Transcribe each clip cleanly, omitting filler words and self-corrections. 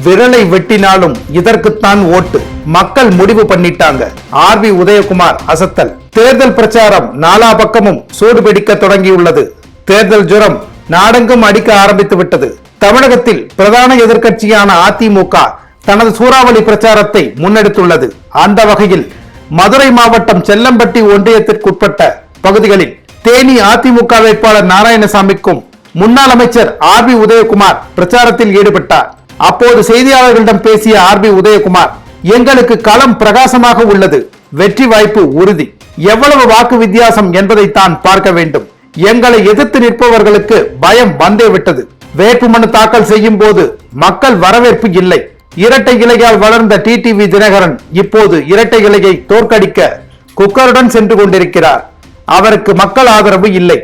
விரலை வெட்டினாலும் இதற்குத்தான் ஓட்டு. மக்கள் முடிவு பண்ணிட்டாங்க. ஆர்பி உதயகுமார் அசத்தல். தேர்தல் பிரச்சாரம் நாலா பக்கமும் சூடுபிடிக்க தொடங்கியுள்ளது. தேர்தல் ஜுரம் நாடெங்கும் அடிக்க ஆரம்பித்து விட்டது. தமிழகத்தில் பிரதான எதிர்க்கட்சியான அதிமுக தனது சூறாவளி பிரச்சாரத்தை முன்னெடுத்துள்ளது. அந்த வகையில் மதுரை மாவட்டம் செல்லம்பட்டி ஒன்றியத்திற்குட்பட்ட பகுதிகளில் தேனி அதிமுக வேட்பாளர் நாராயணசாமிக்கும் முன்னாள் அமைச்சர் ஆர்பி உதயகுமார் பிரச்சாரத்தில் ஈடுபட்டார். அப்போது செய்தியாளர்களிடம் பேசிய ஆர்பி உதயகுமார், எங்களுக்கு களம் பிரகாசமாக உள்ளது, வெற்றி வாய்ப்பு உறுதி, எவ்வளவு வாக்கு வித்தியாசம் என்பதைத்தான் பார்க்க வேண்டும். எங்களை எதிர்த்து நிற்பவர்களுக்கு பயம் வந்தே விட்டது. வேட்புமனு தாக்கல் செய்யும் போது மக்கள் வரவேற்பு இல்லை. இரட்டை இலையால் வளர்ந்த டிடிவி தினகரன் இப்போது இரட்டை இலையை தோற்கடிக்க குக்கருடன் சென்று கொண்டிருக்கிறார். அவருக்கு மக்கள் ஆதரவு இல்லை.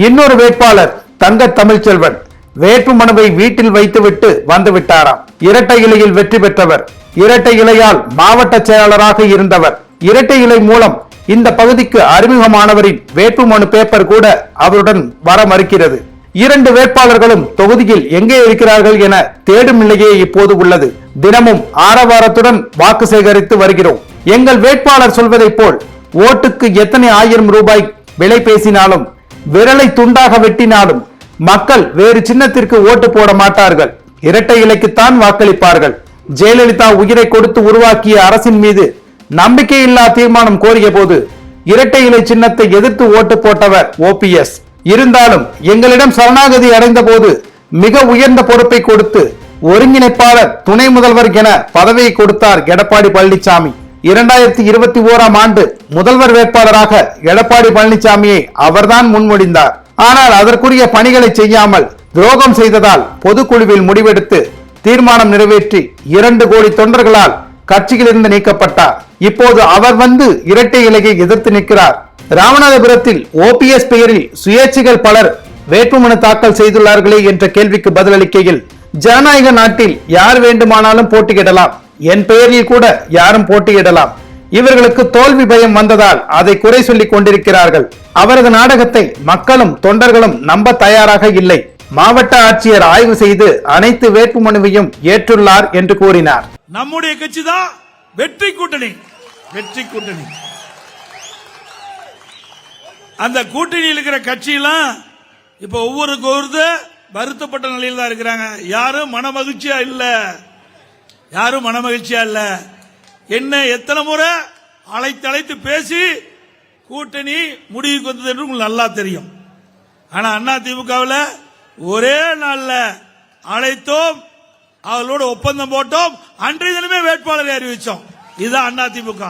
இன்னொரு வேட்பாளர் தங்க தமிழ்ச்செல்வன் வேட்புமனுவை வீட்டில் வைத்துவிட்டு வந்து விட்டாராம். இரட்டை இலையில் வெற்றி பெற்றவர். இரட்டை இலையால் மாவட்ட செயலாளராக இருந்தவர். இரட்டை இலை மூலம் இந்த பகுதிக்கு அறிமுகமானவரின் வேட்புமனு பேப்பர் கூட அவருடன் வர மறுக்கிறது. இரண்டு வேட்பாளர்களும் தொகுதியில் எங்கே இருக்கிறார்கள் என தேடும் நிலையே இப்போது உள்ளது. தினமும் ஆரவாரத்துடன் வாக்கு சேகரித்து வருகிறோம். எங்கள் வேட்பாளர் சொல்வதை போல் ஓட்டுக்கு எத்தனை ஆயிரம் ரூபாய் விலை பேசினாலும் விரலை துண்டாக வெட்டினாலும் மக்கள் வேறு சின்னத்திற்கு ஓட்டு போட மாட்டார்கள். இரட்டை இலைக்குத்தான் வாக்களிப்பார்கள். ஜெயலலிதா உயிரை கொடுத்து உருவாக்கிய அரசின் மீது நம்பிக்கையில்லா தீர்மானம் கோரிய போது இரட்டை இலை சின்னத்தை எதிர்த்து ஓட்டு போட்டவர் ஓபிஎஸ். இருந்தாலும் எங்களிடம் சரணாகதி அடைந்த போது மிக உயர்ந்த பொறுப்பை கொடுத்து ஒருங்கிணைப்பாளர், துணை முதல்வர் என பதவியை கொடுத்தார் எடப்பாடி பழனிசாமி. 2021 ஆண்டு முதல்வர் வேட்பாளராக எடப்பாடி பழனிசாமியை அவர்தான் முன்மொழிந்தார். ஆனால் அதற்குரிய பணிகளை செய்யாமல் துரோகம் செய்ததால் பொதுக்குழுவில் முடிவெடுத்து தீர்மானம் நிறைவேற்றி 2 கோடி தொண்டர்களால் கட்சியிலிருந்து நீக்கப்பட்டார். இப்போது அவர் வந்து இரட்டை இலையை எதிர்த்து நிற்கிறார். ராமநாதபுரத்தில் ஓபிஎஸ் பெயரில் சுயேட்சைகள் பலர் வேட்புமனு தாக்கல் செய்துள்ளார்களே என்ற கேள்விக்கு பதிலளிக்கையில், ஜனநாயக நாட்டில் யார் வேண்டுமானாலும் போட்டியிடலாம், என் பெயரில் கூட யாரும் போட்டியிடலாம். இவர்களுக்கு தோல்வி பயம் வந்ததால் அதை குறை சொல்லிக் கொண்டிருக்கிறார்கள். அவரது நாடகத்தை மக்களும் தொண்டர்களும் நம்ப தயாராக இல்லை. மாவட்ட ஆட்சியர் ஆய்வு செய்து அனைத்து வேட்புமனுவையும் ஏற்றுள்ளார் என்று கூறினார். நம்முடைய கட்சி தான் வெற்றி கூட்டணி. வெற்றி கூட்டணி. அந்த கூட்டணியில் இருக்கிற கட்சியெல்லாம் இப்ப ஒவ்வொரு வருத்தப்பட்ட நிலையில் தான் இருக்கிறாங்க. யாரும் மனமகிழ்ச்சியா இல்ல. யாரும் மனமகிழ்ச்சியா இல்ல. என்ன எத்தனை முறை அழைத்து பேசி கூட்டணி முடிவுக்கு வந்தது என்று உங்களுக்கு நல்லா தெரியும். ஆனா அதிமுகவில் ஒரே நாள்ல அழைத்தோம், அவர்களோடு ஒப்பந்தம் போட்டோம், அன்றைய தினமே வேட்பாளரை அறிவிச்சோம். இதுதான் அதிமுக.